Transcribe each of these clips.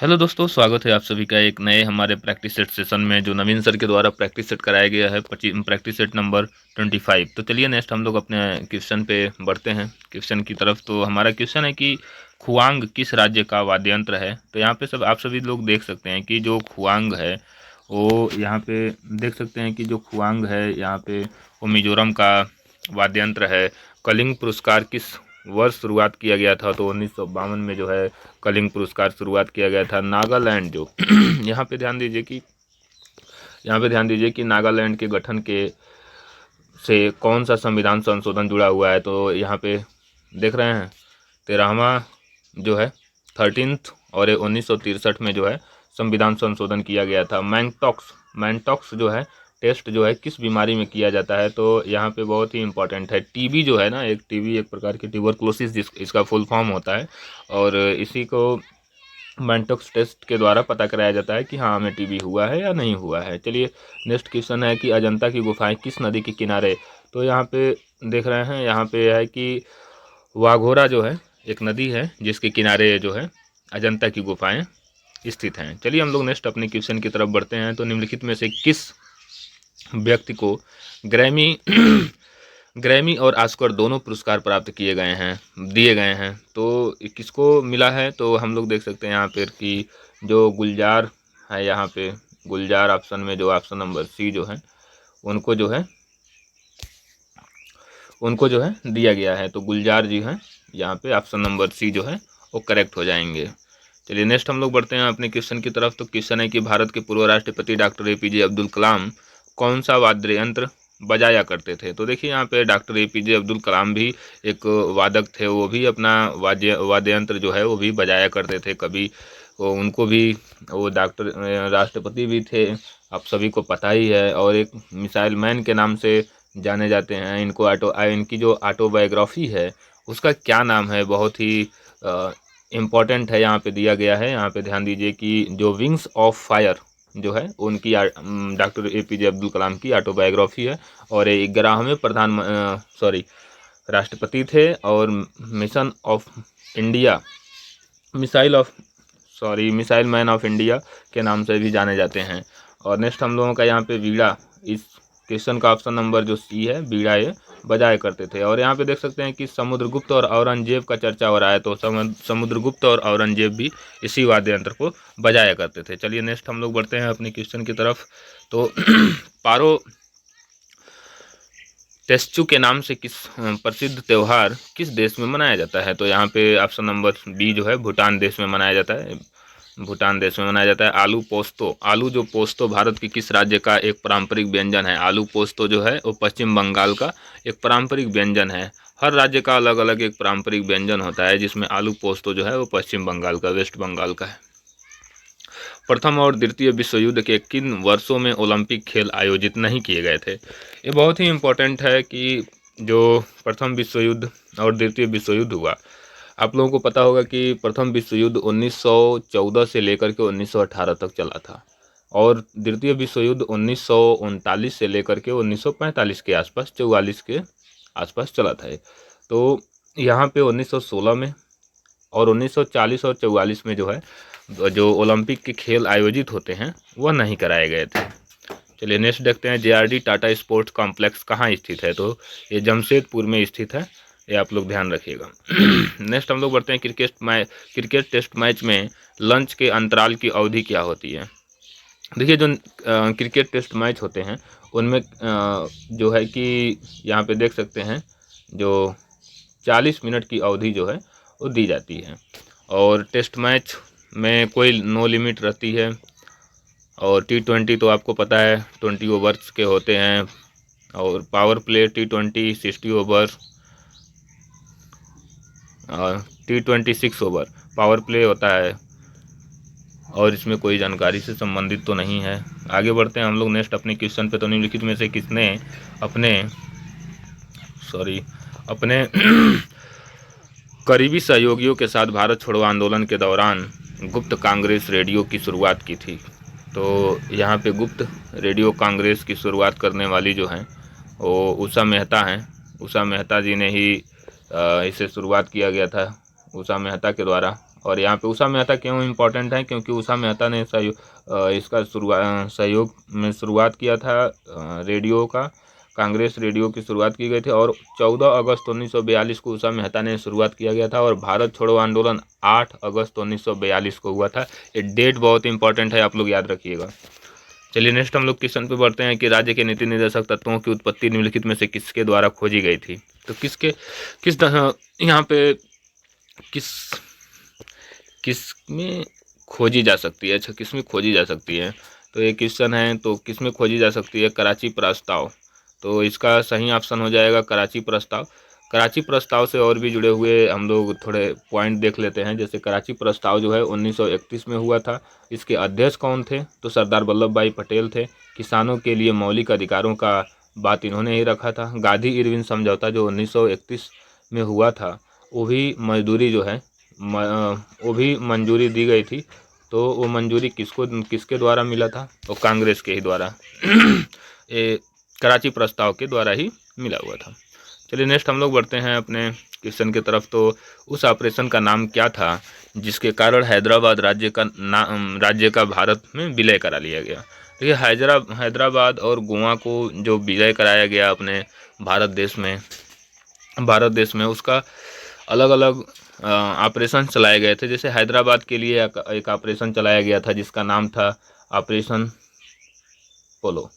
Hello दोस्तों, स्वागत है आप सभी का एक नए हमारे प्रैक्टिस सेट सेशन में, जो नवीन सर के द्वारा प्रैक्टिस सेट कराया गया है प्रैक्टिस सेट नंबर 25। तो चलिए नेक्स्ट हम लोग अपने क्वेश्चन पे बढ़ते हैं, क्वेश्चन की तरफ। तो हमारा क्वेश्चन है कि खुआंग किस राज्य का वाद्य यंत्र है। तो यहाँ पे सब आप सभी लोग देख सकते हैं कि जो खुआंग है वो यहाँ पे देख सकते हैं कि जो खुआंग है यहाँ पे वो मिजोरम का वाद्य यंत्र है। कलिंग पुरस्कार किस वर्ष शुरुआत किया गया था? तो 1952 में जो है कलिंग पुरस्कार शुरुआत किया गया था। नागालैंड जो यहाँ पे ध्यान दीजिए कि नागालैंड के गठन के से कौन सा संविधान संशोधन जुड़ा हुआ है। तो यहाँ पे देख रहे हैं 13वां जो है 13th, और 1963 में जो है संविधान संशोधन किया गया था। मैंगटॉक्स जो है टेस्ट जो है किस बीमारी में किया जाता है? तो यहाँ पे बहुत ही इंपॉर्टेंट है। टीबी जो है ना, टीबी एक प्रकार की ट्यूबरकुलोसिस इसका फुल फॉर्म होता है, और इसी को मैंगटॉक्स टेस्ट के द्वारा पता कराया जाता है कि हाँ हमें टीबी हुआ है या नहीं हुआ है। चलिए नेक्स्ट क्वेश्चन है कि अजंता की गुफाएं किस नदी के किनारे? तो यहाँ पे देख रहे हैं, यहाँ पे है कि वाघोरा जो है एक नदी है जिसके किनारे जो है अजंता की गुफाएं स्थित हैं। चलिए हम लोग नेक्स्ट अपने क्वेश्चन की तरफ बढ़ते हैं। तो निम्नलिखित में से किस व्यक्ति को ग्रैमी ग्रैमी और ऑस्कर दोनों पुरस्कार प्राप्त दिए गए हैं? तो किसको मिला है? तो हम लोग देख सकते हैं यहाँ पर कि जो गुलजार है, यहाँ पे गुलजार ऑप्शन में जो ऑप्शन नंबर सी जो है उनको जो है दिया गया है। तो गुलजार जी हैं, यहाँ पे ऑप्शन नंबर सी जो है वो करेक्ट हो जाएंगे। चलिए नेक्स्ट हम लोग बढ़ते हैं अपने क्वेश्चन की तरफ। तो क्वेश्चन है कि भारत के पूर्व राष्ट्रपति डॉक्टर एपीजे अब्दुल कलाम कौन सा वाद्य यंत्र बजाया करते थे? तो देखिए यहाँ पे डॉक्टर एपीजे अब्दुल कलाम भी एक वादक थे, वो भी अपना वाद्य यंत्र जो है वो भी बजाया करते थे। कभी उनको भी वो डॉक्टर राष्ट्रपति भी थे, आप सभी को पता ही है, और एक मिसाइल मैन के नाम से जाने जाते हैं। इनकी जो ऑटोबायोग्राफी है उसका क्या नाम है? बहुत ही इम्पॉर्टेंट है, यहाँ पे दिया गया है। यहाँ पे ध्यान दीजिए कि जो विंग्स ऑफ फायर जो है उनकी डॉक्टर एपीजे अब्दुल कलाम की ऑटोबायोग्राफी है। और 11वें राष्ट्रपति थे, और mission of India missile of missile man of India के नाम से भी जाने जाते हैं। और नेक्स्ट हम लोगों का यहाँ पे बीड़ा, इस क्वेश्चन का ऑप्शन नंबर जो सी है, बीड़ा ये बजाया करते थे। और यहाँ पे देख सकते हैं कि समुद्रगुप्त और औरंगजेब का चर्चा हो रहा है, तो समुद्रगुप्त और औरंगजेब भी इसी वाद्य यंत्र को बजाया करते थे। चलिए नेक्स्ट हम लोग बढ़ते हैं अपने क्वेश्चन की तरफ। तो पारो तेस्चू के नाम से प्रसिद्ध त्यौहार किस देश में मनाया जाता है? तो यहाँ पे ऑप्शन नंबर बी जो है भूटान देश में मनाया जाता है। भूटान देश में मनाया जाता है। आलू जो पोस्तो भारत की किस राज्य का एक पारंपरिक व्यंजन है? आलू पोस्तो जो है वो पश्चिम बंगाल का एक पारंपरिक व्यंजन है। हर राज्य का अलग अलग एक पारंपरिक व्यंजन होता है, जिसमें आलू पोस्तो जो है वो पश्चिम बंगाल का, वेस्ट बंगाल का है। प्रथम और द्वितीय विश्व युद्ध के किन वर्षों में ओलंपिक खेल आयोजित नहीं किए गए थे? ये बहुत ही इम्पोर्टेंट है कि जो प्रथम विश्व युद्ध और द्वितीय विश्व युद्ध हुआ, आप लोगों को पता होगा कि प्रथम विश्व युद्ध 1914 से लेकर के 1918 तक चला था, और द्वितीय विश्व युद्ध 1939 से लेकर के 1945 के आसपास, 44 के आसपास चला था। तो यहाँ पे 1916 में और 1940 और 44 में जो है जो ओलंपिक के खेल आयोजित होते हैं वह नहीं कराए गए थे। चलिए नेक्स्ट देखते हैं, जेआरडी टाटा स्पोर्ट्स कॉम्प्लेक्स कहाँ स्थित है? तो ये जमशेदपुर में स्थित है, ये आप लोग ध्यान रखिएगा। नेक्स्ट हम लोग बढ़ते हैं क्रिकेट टेस्ट मैच में लंच के अंतराल की अवधि क्या होती है? देखिए जो क्रिकेट टेस्ट मैच होते हैं उनमें जो है कि यहाँ पे देख सकते हैं जो 40 मिनट की अवधि जो है वो दी जाती है, और टेस्ट मैच में कोई नो लिमिट रहती है। और T20 तो आपको पता है 20 ओवर्स के होते हैं, और पावर प्ले T20 60 ओवर, और T20 6 ओवर पावर प्ले होता है, और इसमें कोई जानकारी से संबंधित तो नहीं है। आगे बढ़ते हैं हम लोग नेक्स्ट अपने क्वेश्चन पे। तो निम्नलिखित में से किसने अपने करीबी सहयोगियों के साथ भारत छोड़ो आंदोलन के दौरान गुप्त कांग्रेस रेडियो की शुरुआत की थी? तो यहाँ पे गुप्त रेडियो कांग्रेस की शुरुआत करने वाली जो हैं वो उषा मेहता हैं। उषा मेहता जी ने ही इसे शुरुआत किया गया था, उषा मेहता के द्वारा। और यहाँ पे उषा मेहता क्यों इम्पोर्टेंट है, क्योंकि उषा मेहता ने इसका सहयोग में शुरुआत किया था रेडियो का, कांग्रेस रेडियो की शुरुआत की गई थी और 14 अगस्त 1942 को उषा मेहता ने शुरुआत किया गया था और भारत छोड़ो आंदोलन 8 अगस्त 1942 को हुआ था। ये डेट बहुत इंपॉर्टेंट है, आप लोग याद रखिएगा। चलिए नेक्स्ट हम लोग क्वेश्चन पे बढ़ते हैं कि राज्य के नीति निर्देशक तत्वों की उत्पत्ति निम्नलिखित में से किसके द्वारा खोजी गई थी। तो किस यहाँ पे किस किस में खोजी जा सकती है, अच्छा किस में खोजी जा सकती है, तो ये क्वेश्चन है, तो किस में खोजी जा सकती है, कराची प्रस्ताव। तो इसका सही ऑप्शन हो जाएगा कराची प्रस्ताव। कराची प्रस्ताव से और भी जुड़े हुए हम लोग थोड़े पॉइंट देख लेते हैं। जैसे कराची प्रस्ताव जो है 1931 में हुआ था। इसके अध्यक्ष कौन थे, तो सरदार वल्लभ भाई पटेल थे। किसानों के लिए मौलिक अधिकारों का बात इन्होंने ही रखा था। गांधी इरविन समझौता जो 1931 में हुआ था, वो भी मजदूरी जो है वो भी मंजूरी दी गई थी। तो वो मंजूरी किसके द्वारा मिला था, वो कांग्रेस के ही द्वारा ये कराची प्रस्ताव के द्वारा ही मिला हुआ था। चलिए नेक्स्ट हम लोग बढ़ते हैं अपने क्वेश्चन की तरफ। तो उस ऑपरेशन का नाम क्या था जिसके कारण हैदराबाद राज्य का भारत में विलय करा लिया गया। देखिए हैदराबाद और गोवा को जो विलय कराया गया अपने भारत देश में उसका अलग अलग ऑपरेशन चलाए गए थे। जैसे हैदराबाद के लिए एक ऑपरेशन चलाया गया था जिसका नाम था ऑपरेशन पोलो।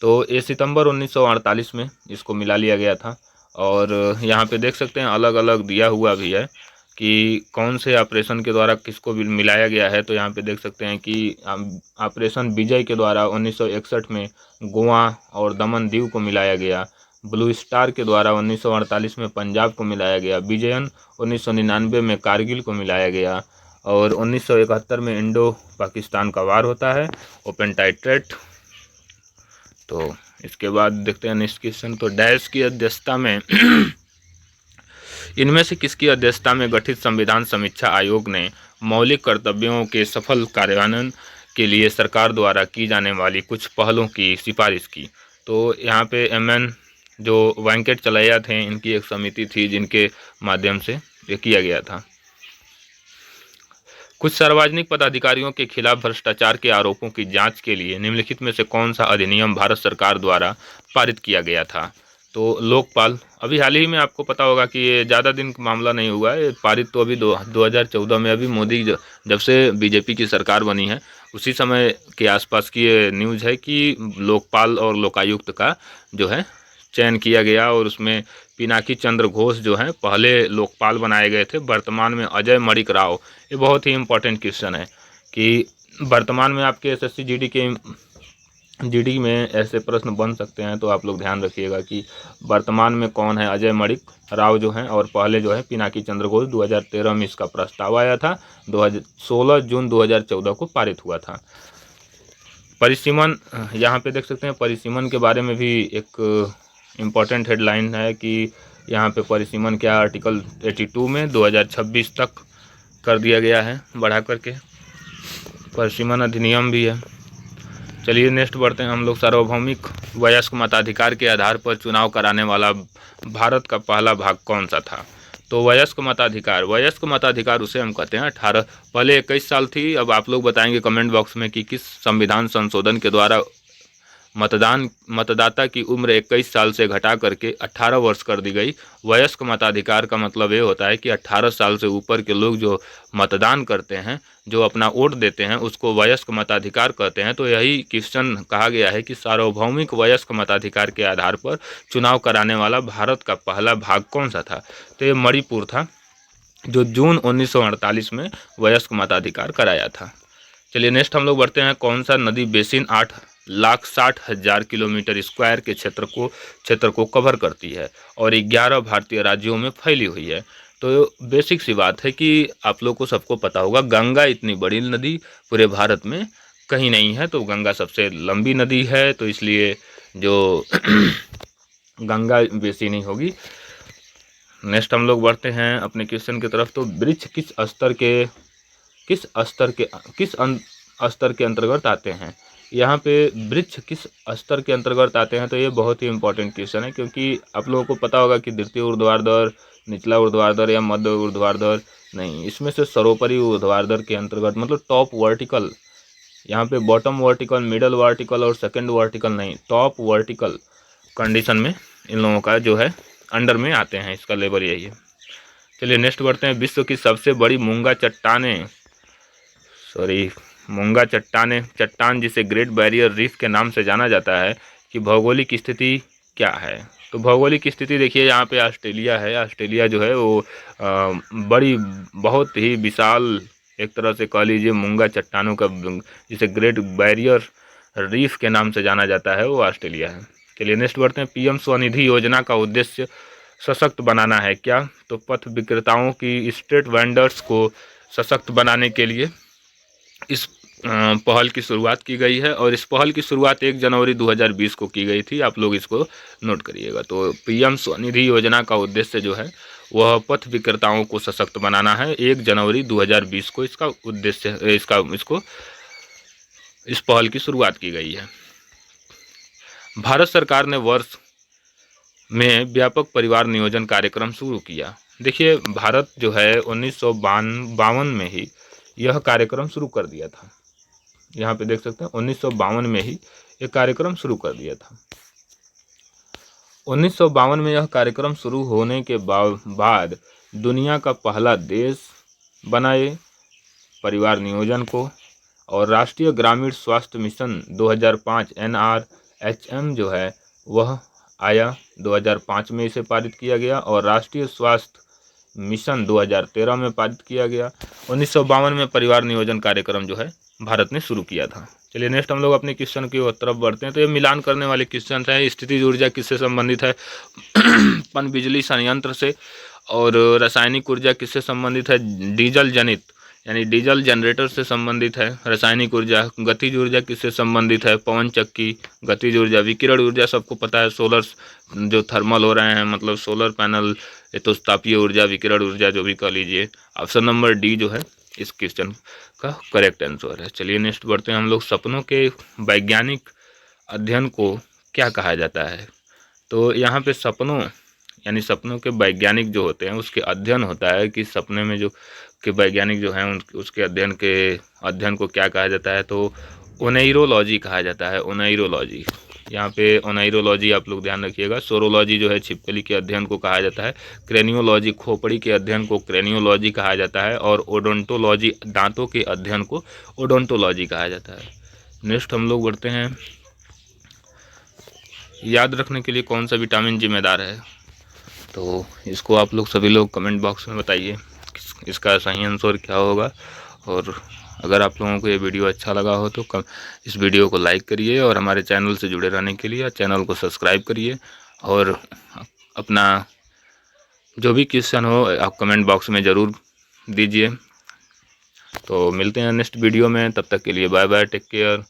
तो ये सितंबर 1948 में इसको मिला लिया गया था। और यहाँ पे देख सकते हैं अलग अलग दिया हुआ भी है कि कौन से ऑपरेशन के द्वारा किसको भी मिलाया गया है। तो यहाँ पे देख सकते हैं कि ऑपरेशन विजय के द्वारा 1961 में गोवा और दमन दीव को मिलाया गया। ब्लू स्टार के द्वारा 1948 में पंजाब को मिलाया गया। विजयन 1999 में कारगिल को मिलाया गया। और 1971 में इंडो पाकिस्तान का वार होता है, ओपन टाइट्रेट। तो इसके बाद देखते हैं नेक्स्ट क्वेश्चन। तो डैश की अध्यक्षता में इनमें से किसकी अध्यक्षता में गठित संविधान समीक्षा आयोग ने मौलिक कर्तव्यों के सफल कार्यान्वयन के लिए सरकार द्वारा की जाने वाली कुछ पहलों की सिफारिश की। तो यहाँ पे MN जो वेंकट चलैया थे, इनकी एक समिति थी जिनके माध्यम से ये किया गया था। कुछ सार्वजनिक पदाधिकारियों के खिलाफ भ्रष्टाचार के आरोपों की जांच के लिए निम्नलिखित में से कौन सा अधिनियम भारत सरकार द्वारा पारित किया गया था। तो लोकपाल, अभी हाल ही में आपको पता होगा कि ये ज़्यादा दिन का मामला नहीं हुआ है, पारित तो अभी 2014 में अभी मोदी जब से बीजेपी की सरकार बनी है उसी समय के आसपास की ये न्यूज़ है कि लोकपाल और लोकायुक्त का जो है चयन किया गया और उसमें पिनाकी चंद्र घोष जो हैं पहले लोकपाल बनाए गए थे। वर्तमान में अजय मणिक राव, ये बहुत ही इम्पोर्टेंट क्वेश्चन है कि वर्तमान में आपके SSC GD में ऐसे प्रश्न बन सकते हैं। तो आप लोग ध्यान रखिएगा कि वर्तमान में कौन है, अजय मणिक राव जो हैं, और पहले जो है पिनाकी चंद्र घोष। 2013 में इसका प्रस्ताव आया था, 16 जून 2014 को पारित हुआ था। परिसीमन, यहाँ पे देख सकते हैं परिसीमन के बारे में भी एक इम्पॉर्टेंट हेडलाइन है कि यहाँ पे परिसीमन क्या आर्टिकल 82 में 2026 तक कर दिया गया है बढ़ा करके, परिसीमन अधिनियम भी है। चलिए नेक्स्ट बढ़ते हैं हम लोग। सार्वभौमिक वयस्क मताधिकार के आधार पर चुनाव कराने वाला भारत का पहला भाग कौन सा था। तो वयस्क मताधिकार उसे हम कहते हैं 18, पहले 21 साल थी। अब आप लोग बताएंगे कमेंट बॉक्स में कि किस संविधान संशोधन के द्वारा मतदाता की उम्र 21 साल से घटा करके 18 वर्ष कर दी गई। वयस्क मताधिकार का मतलब ये होता है कि 18 साल से ऊपर के लोग जो मतदान करते हैं, जो अपना वोट देते हैं, उसको वयस्क मताधिकार कहते हैं। तो यही क्वेश्चन कहा गया है कि सार्वभौमिक वयस्क मताधिकार के आधार पर चुनाव कराने वाला भारत का पहला भाग कौन सा था। तो ये मणिपुर था जो जून 1948 में वयस्क मताधिकार कराया था। चलिए नेक्स्ट हम लोग बढ़ते हैं। कौन सा नदी बेसिन 8,60,000 किलोमीटर स्क्वायर के क्षेत्र को कवर करती है और 11 भारतीय राज्यों में फैली हुई है। तो बेसिक सी बात है कि आप लोग को सबको पता होगा गंगा इतनी बड़ी नदी पूरे भारत में कहीं नहीं है। तो गंगा सबसे लंबी नदी है, तो इसलिए जो गंगा बेसिन ही होगी। नेक्स्ट हम लोग बढ़ते हैं अपने क्वेश्चन की तरफ। तो वृक्ष किस स्तर के अंतर्गत आते हैं। यहाँ पे वृक्ष किस स्तर के अंतर्गत आते हैं, तो ये बहुत ही इंपॉर्टेंट क्वेश्चन है क्योंकि आप लोगों को पता होगा कि द्वितीय ऊर्ध्वाधर, निचला ऊर्ध्वाधर या मध्य ऊर्ध्वाधर नहीं, इसमें से सर्वोपरि ऊर्ध्वाधर के अंतर्गत, मतलब टॉप वर्टिकल, यहाँ पे बॉटम वर्टिकल, मिडल वर्टिकल और सेकंड वर्टिकल नहीं, टॉप वर्टिकल कंडीशन में इन लोगों का जो है अंडर में आते हैं, इसका लेवल यही है। चलिए नेक्स्ट बढ़ते हैं। विश्व की सबसे बड़ी मूंगा चट्टान जिसे ग्रेट बैरियर रीफ के नाम से जाना जाता है कि भौगोलिक स्थिति क्या है? तो भौगोलिक स्थिति देखिए, यहाँ पे ऑस्ट्रेलिया है। ऑस्ट्रेलिया जो है वो बड़ी, बहुत ही विशाल, एक तरह से कह लीजिए मूंगा चट्टानों का, जिसे ग्रेट बैरियर रीफ के नाम से जाना जाता है, वो ऑस्ट्रेलिया है। चलिए नेक्स्ट बढ़ते हैं। पीएम स्वनिधि योजना का उद्देश्य सशक्त बनाना है क्या? तो पथ विक्रेताओं की, स्ट्रीट वेंडर्स को सशक्त बनाने के लिए इस पहल की शुरुआत की गई है, और इस पहल की शुरुआत 1 जनवरी 2020 को की गई थी। आप लोग इसको नोट करिएगा। तो पीएम स्वनिधि योजना का उद्देश्य जो है वह पथ विक्रेताओं को सशक्त बनाना है। 1 जनवरी 2020 को इसका उद्देश्य, इस पहल की शुरुआत की गई है। भारत सरकार ने वर्ष में व्यापक परिवार नियोजन कार्यक्रम शुरू किया। देखिए, भारत जो है 1952 में ही यह कार्यक्रम शुरू कर दिया था। यहाँ पे देख सकते हैं 1952 में ही ये कार्यक्रम शुरू कर दिया था। 1952 में यह कार्यक्रम शुरू होने के बाद दुनिया का पहला देश बना ये परिवार नियोजन को, और राष्ट्रीय ग्रामीण स्वास्थ्य मिशन 2005 NRHM जो है वह आया 2005 में, इसे पारित किया गया, और राष्ट्रीय स्वास्थ्य मिशन 2013 में पारित किया गया। 1952 में परिवार नियोजन कार्यक्रम जो है भारत ने शुरू किया था। चलिए नेक्स्ट हम लोग अपने क्वेश्चन की तरफ बढ़ते हैं। तो ये मिलान करने वाले क्वेश्चन हैं। स्थितिज ऊर्जा किससे संबंधित है? पन बिजली संयंत्र से। और रासायनिक ऊर्जा किससे संबंधित है? डीजल जनित, यानी डीजल जनरेटर से संबंधित है रासायनिक ऊर्जा। गतिज ऊर्जा किससे संबंधित है? पवन चक्की। गतिज ऊर्जा। विकिरण ऊर्जा सबको पता है, सोलर जो थर्मल हो रहे हैं, मतलब सोलर पैनल, ये तो तापीय ऊर्जा, विकिरण ऊर्जा जो भी कह लीजिए। ऑप्शन नंबर डी जो है इस क्वेश्चन का करेक्ट आंसर है। चलिए नेक्स्ट बढ़ते हैं हम लोग। सपनों के वैज्ञानिक अध्ययन को क्या कहा जाता है? तो यहाँ पे सपनों, यानी सपनों के वैज्ञानिक जो होते हैं उसके अध्ययन होता है कि सपने में जो के वैज्ञानिक जो हैं उसके अध्ययन को क्या कहा जाता है? तो ओनेरोलॉजी कहा जाता है। ओनेरोलॉजी, यहाँ पे ओनेरोलॉजी आप लोग ध्यान रखिएगा। सोरोलॉजी जो है छिपकली के अध्ययन को कहा जाता है। क्रेनियोलॉजी, खोपड़ी के अध्ययन को क्रेनियोलॉजी कहा जाता है। और ओडोंटोलॉजी, दांतों के अध्ययन को ओडोंटोलॉजी कहा जाता है। नेक्स्ट हम लोग बढ़ते हैं। याद रखने के लिए कौन सा विटामिन जिम्मेदार है? तो इसको आप लोग सभी लोग कमेंट बॉक्स में बताइए इसका सही आंसर क्या होगा। और अगर आप लोगों को ये वीडियो अच्छा लगा हो तो इस वीडियो को लाइक करिए, और हमारे चैनल से जुड़े रहने के लिए चैनल को सब्सक्राइब करिए, और अपना जो भी क्वेश्चन हो आप कमेंट बॉक्स में ज़रूर दीजिए। तो मिलते हैं नेक्स्ट वीडियो में, तब तक के लिए बाय बाय, टेक केयर।